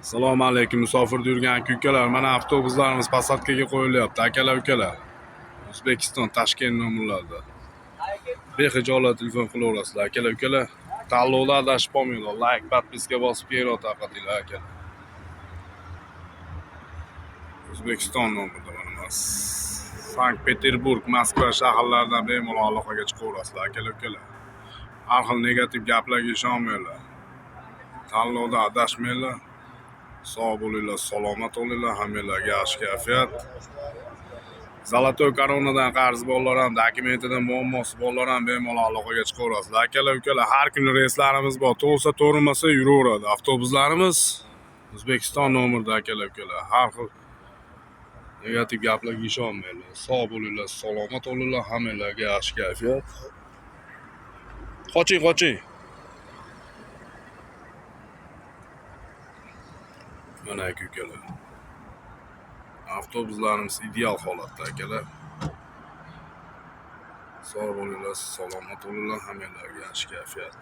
Assalomu alaykum musofirda yurgan ukalar. Mana avtobuslarimiz posадкаga qo'yilyapti. Akalar, ukalar. O'zbekiston Toshkent nomerlarida. Behijolat telefon qilaverasizlar. Akalar, ukalar. Tanlovda adashib qolmanglar. Like, podpiska bosib keyinroq tarqatinglar akalar. O'zbekiston nomerida mana Sankt-Peterburg, Moskva shaharlaridan bemalol aloqaga chiqaverasizlar. Akalar, ukalar. Har xil negativ gaplarga ishonmanglar. Tanlovda adashmanglar. Sog' bo'linglar, salomat bo'linglar, hammanglarga yaxshi kayfiyat. Zolotoy koronadan qarz borlar ham, dokumentidan muammosi borlar ham bemalol aloqaga chiqaverasizlar. Akalar, ukalar, har kuni reyslarimiz bor. To'g'risa, to'g'rimasa yuraveradi. Avtobuslarimiz O'zbekiston nomerida akalar, ukalar. Har xil negativ gaplarga ishonmanglar. Sog' bo'linglar, salomat bo'linglar, hammanglarga yaxshi kayfiyat. Qoching. Mana ukalar. Avtobuslarimiz ideal holatda akalar. Sog' bo'linglar, salomat bo'linglar, hammanglarga yaxshi kayfiyat.